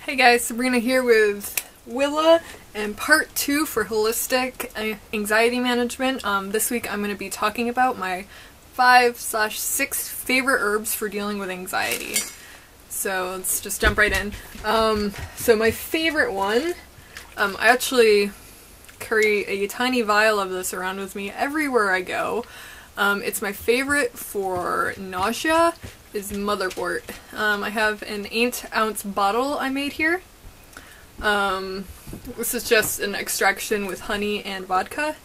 Hey guys, Sabrina here with Willa and part 2 for holistic anxiety management. This week I'm going to be talking about my 5/6 favorite herbs for dealing with anxiety. So let's just jump right in. So my favorite one, I actually carry a tiny vial of this around with me everywhere I go. It's my favorite for nausea. Is motherwort. I have an 8-ounce bottle I made here. This is just an extraction with honey and vodka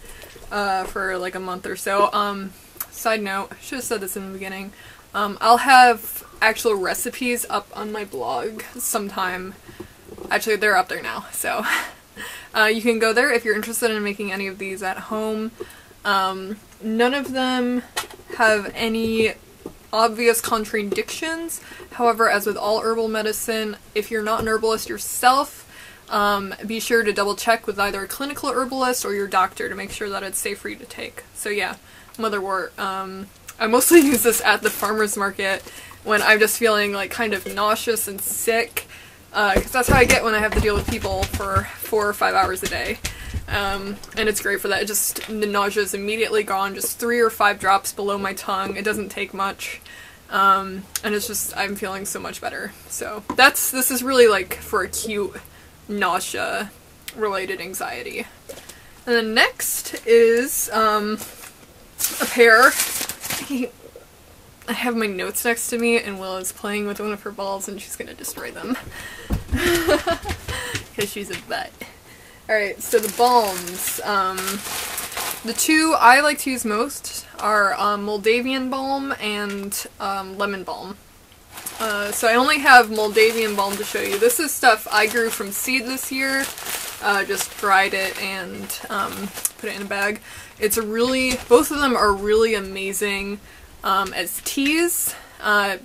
for like a month or so. Side note, I should have said this in the beginning. I'll have actual recipes up on my blog sometime. Actually, they're up there now, so you can go there if you're interested in making any of these at home. None of them have any obvious contradictions. However, as with all herbal medicine, if you're not an herbalist yourself, be sure to double check with either a clinical herbalist or your doctor to make sure that it's safe for you to take. So yeah, motherwort. I mostly use this at the farmer's market when I'm just feeling like kind of nauseous and sick, because that's how I get when I have to deal with people for 4 or 5 hours a day. And it's great for that. The nausea is immediately gone, just 3 or 5 drops below my tongue. It doesn't take much. And it's just, I'm feeling so much better. So this is really like for acute nausea related anxiety. And then next is, a pair. I have my notes next to me and Willa's playing with one of her balls and she's gonna destroy them. Because she's a butt. Alright, so the balms. The two I like to use most are Moldavian balm and lemon balm. So I only have Moldavian balm to show you. This is stuff I grew from seed this year. Just dried it and put it in a bag. Both of them are really amazing as teas.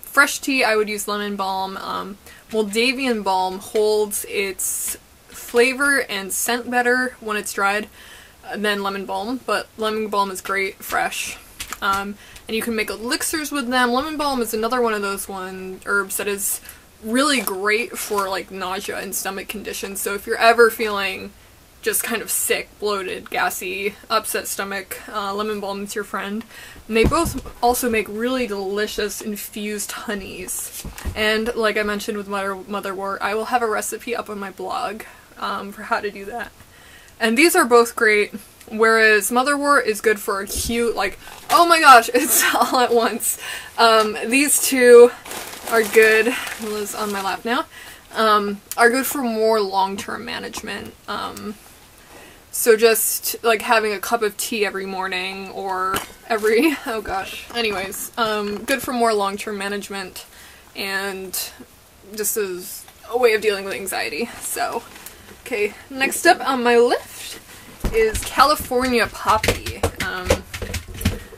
Fresh tea, I would use lemon balm. Moldavian balm holds its flavor and scent better when it's dried than lemon balm, but lemon balm is great fresh. And you can make elixirs with them. Lemon balm is another one of those herbs that is really great for like nausea and stomach conditions. So if you're ever feeling just kind of sick, bloated, gassy, upset stomach, lemon balm is your friend. And they both also make really delicious infused honeys. And like I mentioned with motherwort, I will have a recipe up on my blog for how to do that. And these are both great, whereas motherwort is good for acute, like, oh my gosh, it's all at once. These two are good, Liz on my lap now, are good for more long-term management. So just like having a cup of tea every morning or oh gosh. Anyways, good for more long-term management and just as a way of dealing with anxiety. So, okay, next up on my list is California Poppy.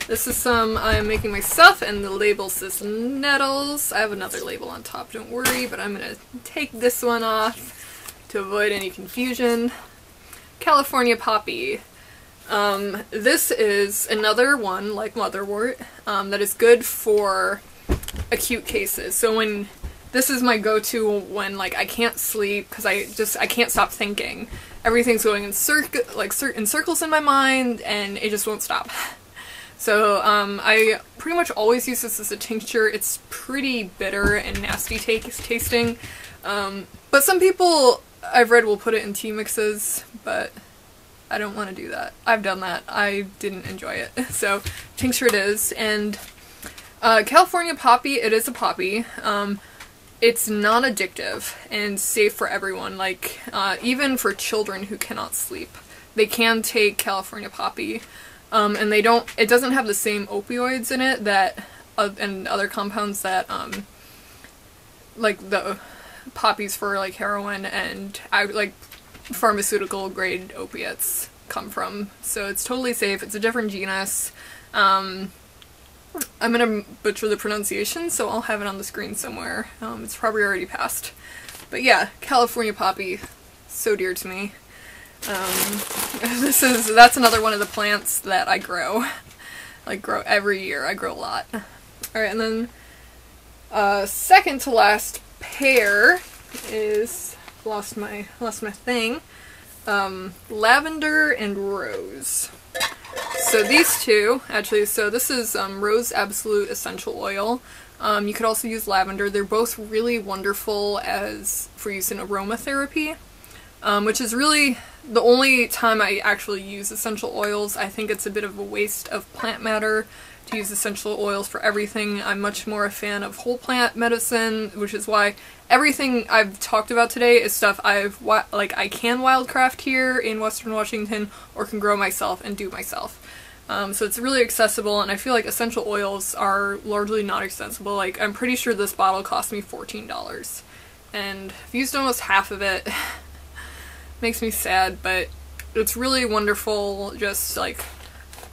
This is some I'm making myself and the label says nettles. I have another label on top, don't worry, but I'm gonna take this one off to avoid any confusion. California Poppy. This is another one, like motherwort, that is good for acute cases. So this is my go-to when like I can't sleep because I can't stop thinking. Everything's going in circles in my mind and it just won't stop. So I pretty much always use this as a tincture. It's pretty bitter and nasty tasting. But some people I've read will put it in tea mixes, but I don't want to do that. I've done that. I didn't enjoy it. So tincture it is. And California Poppy, it is a poppy. It's non-addictive and safe for everyone, like even for children who cannot sleep. They can take California Poppy, and it doesn't have the same opioids in it and other compounds that like the poppies for like heroin and like pharmaceutical grade opiates come from. So it's totally safe. It's a different genus. I'm gonna butcher the pronunciation, so I'll have it on the screen somewhere. It's probably already passed. But yeah, California Poppy, so dear to me. That's another one of the plants that I grow. Like grow every year. I grow a lot. Alright, and then second to last pair is lost my thing. Lavender and rose. So these two, actually, so this is Rose Absolute Essential Oil. You could also use lavender. They're both really wonderful for use in aromatherapy, which is really the only time I actually use essential oils. I think it's a bit of a waste of plant matter to use essential oils for everything. I'm much more a fan of whole plant medicine, which is why everything I've talked about today is stuff I can wildcraft here in Western Washington or can grow myself and do myself. So it's really accessible, and I feel like essential oils are largely not accessible. Like, I'm pretty sure this bottle cost me $14, and I've used almost half of it. Makes me sad, but it's really wonderful. Just like,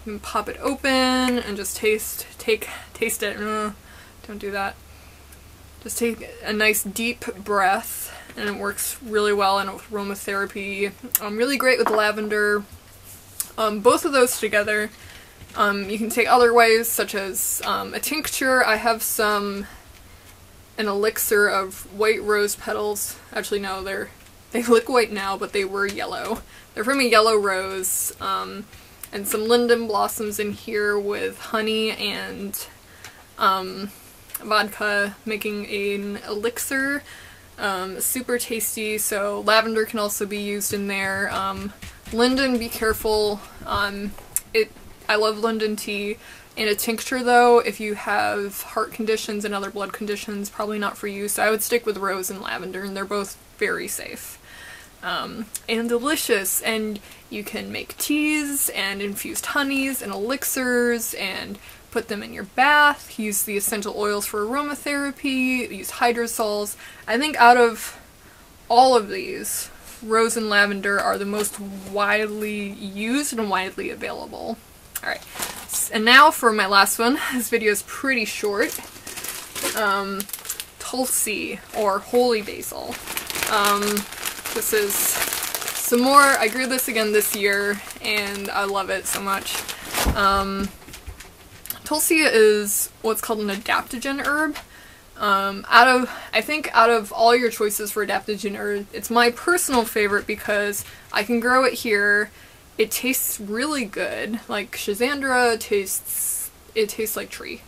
you can pop it open and just taste it. Don't do that. Just take a nice deep breath, and it works really well in aromatherapy. Really great with lavender. Both of those together. You can take other ways, such as a tincture. I have an elixir of white rose petals. Actually, no, they look white now, but they were yellow. They're from a yellow rose, and some linden blossoms in here with honey and vodka, making an elixir. Super tasty, so lavender can also be used in there. Linden, be careful. I love linden tea. In a tincture though, if you have heart conditions and other blood conditions, probably not for you, so I would stick with rose and lavender, and they're both very safe. And delicious, and you can make teas and infused honeys and elixirs and put them in your bath, use the essential oils for aromatherapy, use hydrosols. I think out of all of these, rose and lavender are the most widely used and widely available. Alright, and now for my last one. This video is pretty short. Tulsi, or holy basil. This is some more. I grew this again this year, and I love it so much. Tulsi is what's called an adaptogen herb. I think out of all your choices for adaptogen herb, it's my personal favorite because I can grow it here. It tastes really good. Like Schizandra tastes like tree.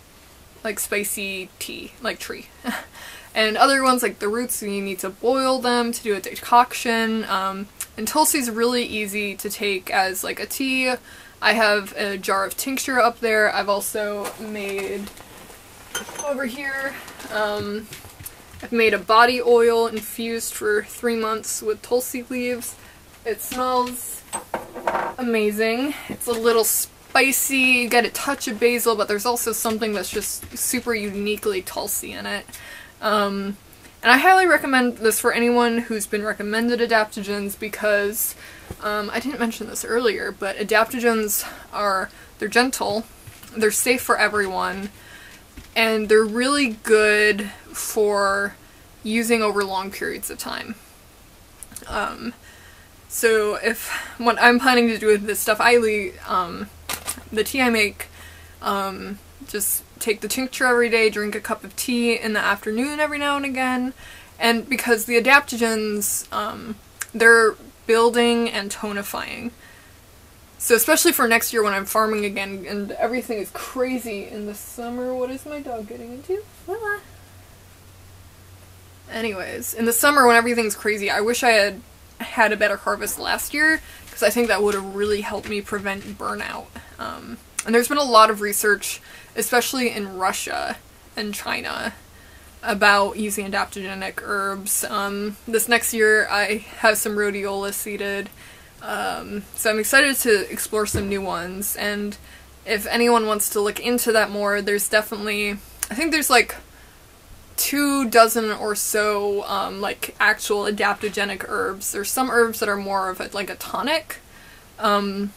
Like spicy tea, like tree. And other ones like the roots, you need to boil them to do a decoction. And Tulsi's really easy to take as like a tea. I have a jar of tincture up there. I've also made, over here, I've made a body oil infused for 3 months with Tulsi leaves. It smells amazing. It's a little spicy, you get a touch of basil, but there's also something that's just super uniquely Tulsi in it. And I highly recommend this for anyone who's been recommended adaptogens because, I didn't mention this earlier, but adaptogens they're gentle, they're safe for everyone, and they're really good for using over long periods of time. So what I'm planning to do with this stuff, the tea I make, just take the tincture every day, drink a cup of tea in the afternoon every now and again, and because the adaptogens, they're building and tonifying. So especially for next year when I'm farming again and everything is crazy in the summer. What is my dog getting into? Lila. Anyways, in the summer when everything's crazy, I wish I had a better harvest last year because I think that would have really helped me prevent burnout. And there's been a lot of research, especially in Russia and China, about using adaptogenic herbs. This next year I have some rhodiola seeded, so I'm excited to explore some new ones, and if anyone wants to look into that more, there's definitely, I think there's like 24 or so like actual adaptogenic herbs. There's some herbs that are more of like a tonic, and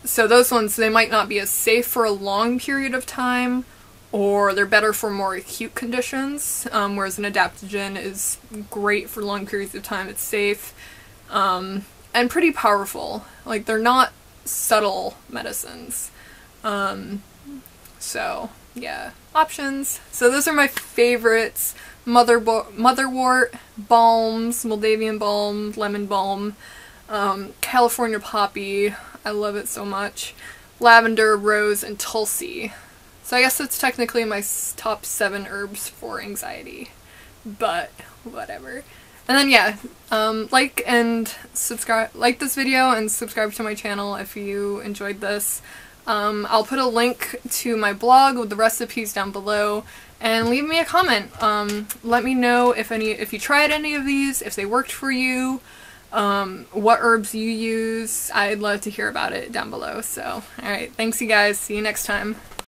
so those ones, they might not be as safe for a long period of time, or they're better for more acute conditions, whereas an adaptogen is great for long periods of time. It's safe, and pretty powerful. Like, they're not subtle medicines. So yeah, options. So those are my favorites. Motherwort balms, Moldavian balm, lemon balm, California poppy, I love it so much, lavender, rose, and tulsi. So I guess that's technically my top 7 herbs for anxiety, but whatever. And then yeah, like this video and subscribe to my channel if you enjoyed this. I'll put a link to my blog with the recipes down below, and leave me a comment. Let me know if you tried any of these, if they worked for you, what herbs you use. I'd love to hear about it down below. So, alright, thanks you guys. See you next time.